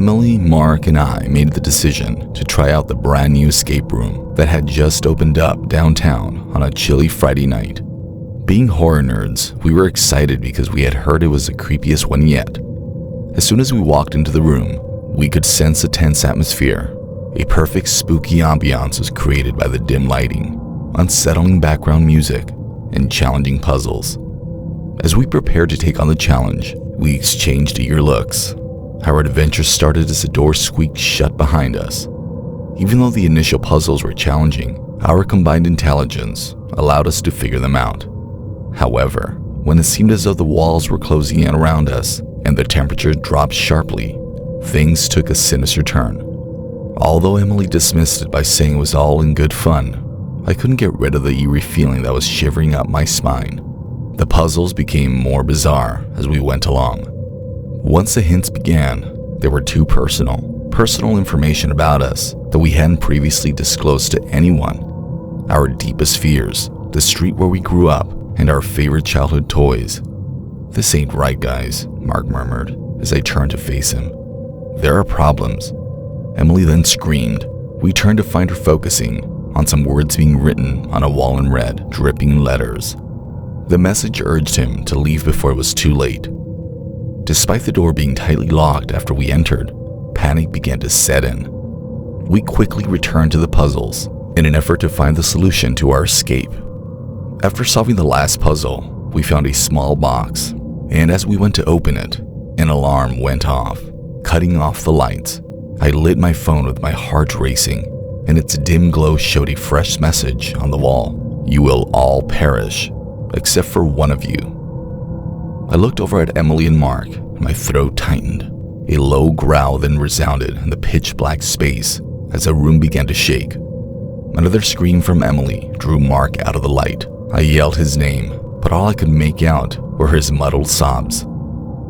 Emily, Mark, and I made the decision to try out the brand new escape room that had just opened up downtown on a chilly Friday night. Being horror nerds, we were excited because we had heard it was the creepiest one yet. As soon as we walked into the room, we could sense a tense atmosphere. A perfect spooky ambiance was created by the dim lighting, unsettling background music, and challenging puzzles. As we prepared to take on the challenge, we exchanged eager looks. Our adventure started as the door squeaked shut behind us. Even though the initial puzzles were challenging, our combined intelligence allowed us to figure them out. However, when it seemed as though the walls were closing in around us and the temperature dropped sharply, things took a sinister turn. Although Emily dismissed it by saying it was all in good fun, I couldn't get rid of the eerie feeling that was shivering up my spine. The puzzles became more bizarre as we went along. Once the hints began, they were too personal information about us that we hadn't previously disclosed to anyone. Our deepest fears, the street where we grew up, and our favorite childhood toys. "This ain't right, guys," Mark murmured as I turned to face him. "There are problems." Emily then screamed. We turned to find her focusing on some words being written on a wall in red, dripping letters. The message urged him to leave before it was too late. Despite the door being tightly locked after we entered, panic began to set in. We quickly returned to the puzzles in an effort to find the solution to our escape. After solving the last puzzle, we found a small box, and as we went to open it, an alarm went off, cutting off the lights. I lit my phone with my heart racing, and its dim glow showed a fresh message on the wall. "You will all perish, except for one of you." I looked over at Emily and Mark, and my throat tightened. A low growl then resounded in the pitch-black space as the room began to shake. Another scream from Emily drew Mark out of the light. I yelled his name, but all I could make out were his muddled sobs.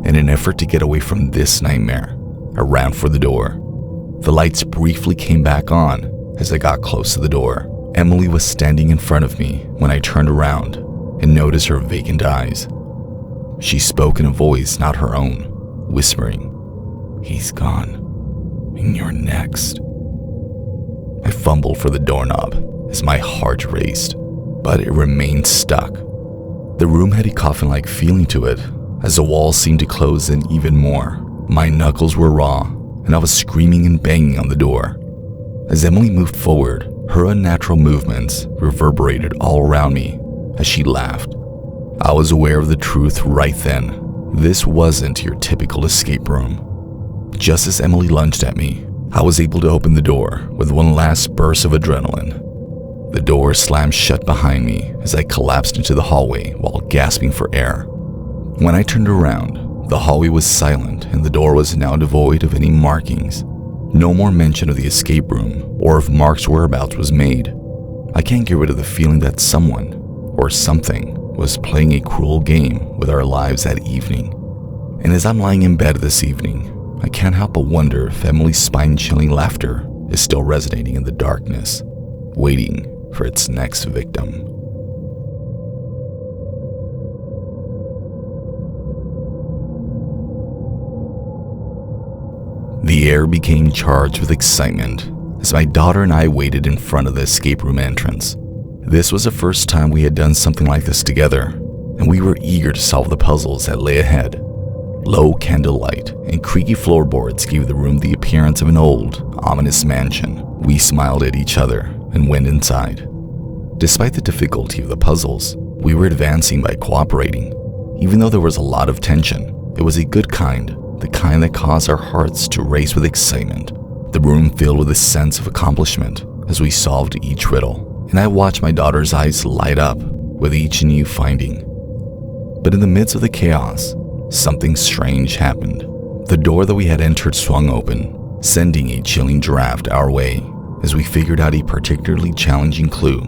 In an effort to get away from this nightmare, I ran for the door. The lights briefly came back on as I got close to the door. Emily was standing in front of me when I turned around and noticed her vacant eyes. She spoke in a voice not her own, whispering, "He's gone, and you're next." I fumbled for the doorknob as my heart raced, but it remained stuck. The room had a coffin-like feeling to it as the walls seemed to close in even more. My knuckles were raw, and I was screaming and banging on the door. As Emily moved forward, her unnatural movements reverberated all around me as she laughed. I was aware of the truth right then. This wasn't your typical escape room. Just as Emily lunged at me, I was able to open the door with one last burst of adrenaline. The door slammed shut behind me as I collapsed into the hallway while gasping for air. When I turned around, the hallway was silent and the door was now devoid of any markings. No more mention of the escape room or of Mark's whereabouts was made. I can't get rid of the feeling that someone, or something, was playing a cruel game with our lives that evening. And as I'm lying in bed this evening, I can't help but wonder if Emily's spine-chilling laughter is still resonating in the darkness, waiting for its next victim. The air became charged with excitement as my daughter and I waited in front of the escape room entrance. This was the first time we had done something like this together, and we were eager to solve the puzzles that lay ahead. Low candlelight and creaky floorboards gave the room the appearance of an old, ominous mansion. We smiled at each other and went inside. Despite the difficulty of the puzzles, we were advancing by cooperating. Even though there was a lot of tension, it was a good kind, the kind that caused our hearts to race with excitement. The room filled with a sense of accomplishment as we solved each riddle, and I watched my daughter's eyes light up with each new finding. But in the midst of the chaos, something strange happened. The door that we had entered swung open, sending a chilling draft our way as we figured out a particularly challenging clue.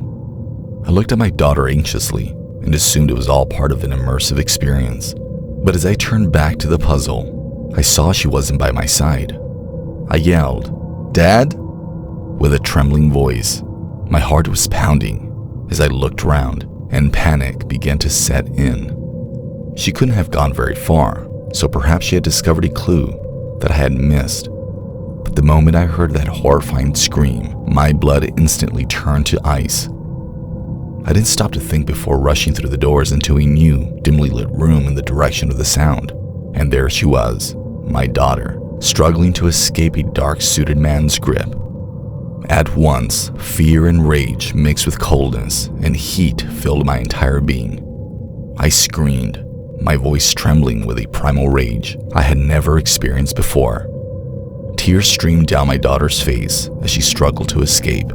I looked at my daughter anxiously and assumed it was all part of an immersive experience. But as I turned back to the puzzle, I saw she wasn't by my side. I yelled, "Dad?" with a trembling voice. My heart was pounding as I looked around, and panic began to set in. She couldn't have gone very far, so perhaps she had discovered a clue that I had missed. But the moment I heard that horrifying scream, my blood instantly turned to ice. I didn't stop to think before rushing through the doors into a new, dimly lit room in the direction of the sound. And there she was, my daughter, struggling to escape a dark-suited man's grip. At once, fear and rage mixed with coldness and heat filled my entire being. I screamed, my voice trembling with a primal rage I had never experienced before. Tears streamed down my daughter's face as she struggled to escape,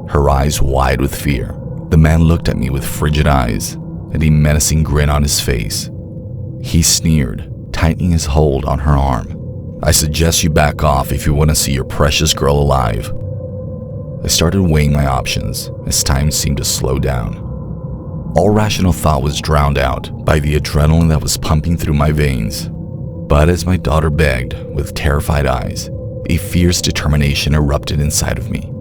her eyes wide with fear. The man looked at me with frigid eyes and a menacing grin on his face. He sneered, tightening his hold on her arm. "I suggest you back off if you want to see your precious girl alive." I started weighing my options as time seemed to slow down. All rational thought was drowned out by the adrenaline that was pumping through my veins. But as my daughter begged with terrified eyes, a fierce determination erupted inside of me.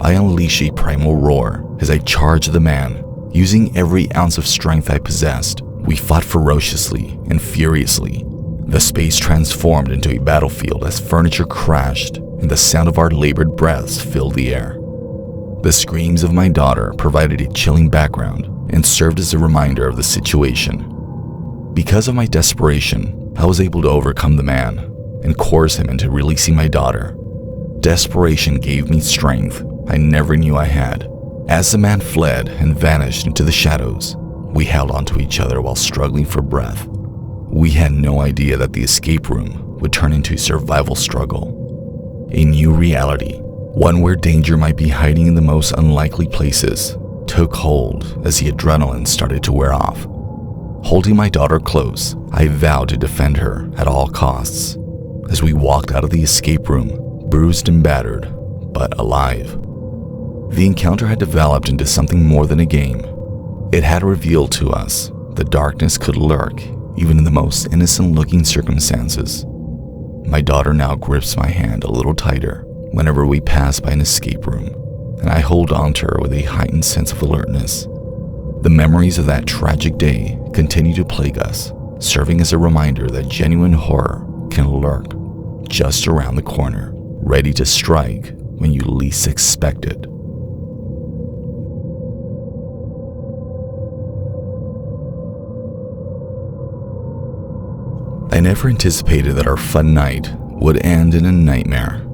I unleashed a primal roar as I charged the man, using every ounce of strength I possessed. We fought ferociously and furiously. The space transformed into a battlefield as furniture crashed and the sound of our labored breaths filled the air. The screams of my daughter provided a chilling background and served as a reminder of the situation. Because of my desperation, I was able to overcome the man and coerce him into releasing my daughter. Desperation gave me strength I never knew I had. As the man fled and vanished into the shadows, we held onto each other while struggling for breath. We had no idea that the escape room would turn into a survival struggle. A new reality, one where danger might be hiding in the most unlikely places, took hold as the adrenaline started to wear off. Holding my daughter close, I vowed to defend her at all costs. As we walked out of the escape room, bruised and battered, but alive. The encounter had developed into something more than a game. It had revealed to us that darkness could lurk even in the most innocent-looking circumstances. My daughter now grips my hand a little tighter whenever we pass by an escape room, and I hold on to her with a heightened sense of alertness. The memories of that tragic day continue to plague us, serving as a reminder that genuine horror can lurk just around the corner, ready to strike when you least expect it. I never anticipated that our fun night would end in a nightmare.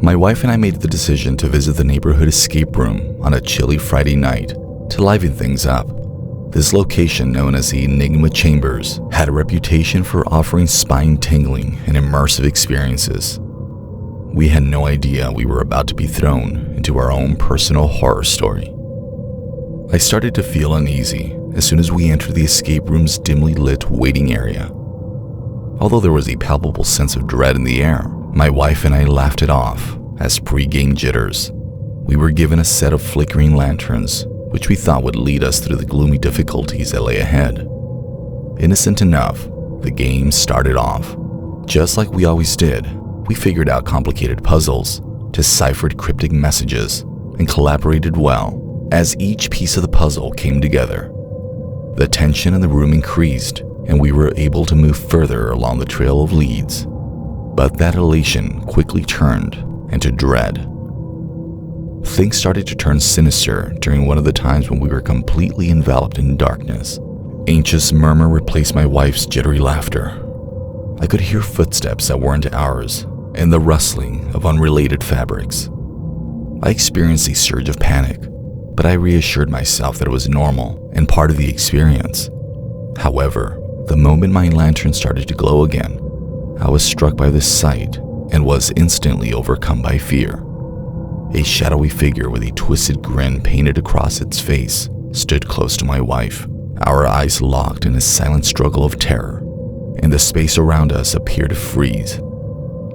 My wife and I made the decision to visit the neighborhood escape room on a chilly Friday night to liven things up. This location, known as the Enigma Chambers, had a reputation for offering spine-tingling and immersive experiences. We had no idea we were about to be thrown into our own personal horror story. I started to feel uneasy as soon as we entered the escape room's dimly lit waiting area. Although there was a palpable sense of dread in the air, my wife and I laughed it off as pre-game jitters. We were given a set of flickering lanterns, which we thought would lead us through the gloomy difficulties that lay ahead. Innocent enough, the game started off. Just like we always did, we figured out complicated puzzles, deciphered cryptic messages, and collaborated well as each piece of the puzzle came together. The tension in the room increased, and we were able to move further along the trail of leads. But that elation quickly turned into dread. Things started to turn sinister during one of the times when we were completely enveloped in darkness. Anxious murmur replaced my wife's jittery laughter. I could hear footsteps that weren't ours and the rustling of unrelated fabrics. I experienced a surge of panic, but I reassured myself that it was normal and part of the experience. However, the moment my lantern started to glow again, I was struck by this sight and was instantly overcome by fear. A shadowy figure with a twisted grin painted across its face stood close to my wife. Our eyes locked in a silent struggle of terror, and the space around us appeared to freeze.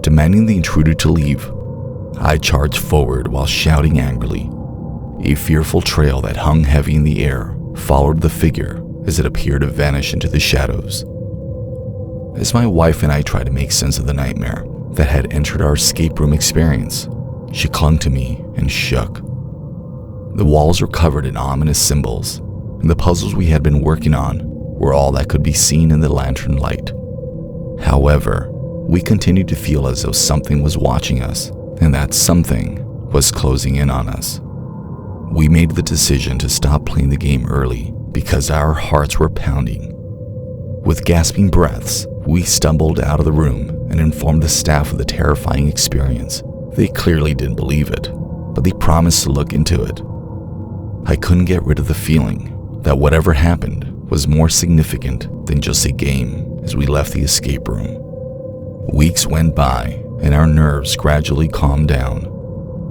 Demanding the intruder to leave, I charged forward while shouting angrily. A fearful trail that hung heavy in the air followed the figure as it appeared to vanish into the shadows. As my wife and I tried to make sense of the nightmare that had entered our escape room experience, she clung to me and shook. The walls were covered in ominous symbols, and the puzzles we had been working on were all that could be seen in the lantern light. However, we continued to feel as though something was watching us, and that something was closing in on us. We made the decision to stop playing the game early because our hearts were pounding. With gasping breaths, we stumbled out of the room and informed the staff of the terrifying experience. They clearly didn't believe it, but they promised to look into it. I couldn't get rid of the feeling that whatever happened was more significant than just a game as we left the escape room. Weeks went by and our nerves gradually calmed down,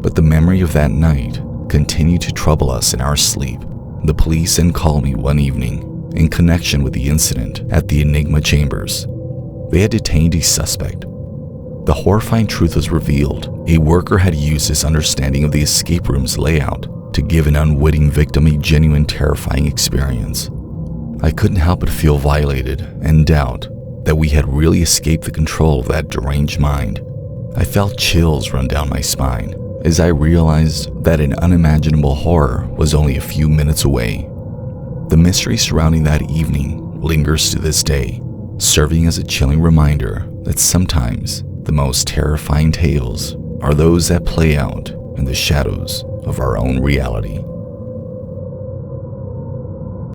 but the memory of that night continued to trouble us in our sleep. The police then called me one evening in connection with the incident at the Enigma Chambers. They had detained a suspect. The horrifying truth was revealed. A worker had used his understanding of the escape room's layout to give an unwitting victim a genuine terrifying experience. I couldn't help but feel violated and doubt that we had really escaped the control of that deranged mind. I felt chills run down my spine as I realized that an unimaginable horror was only a few minutes away. The mystery surrounding that evening lingers to this day, serving as a chilling reminder that sometimes the most terrifying tales are those that play out in the shadows of our own reality.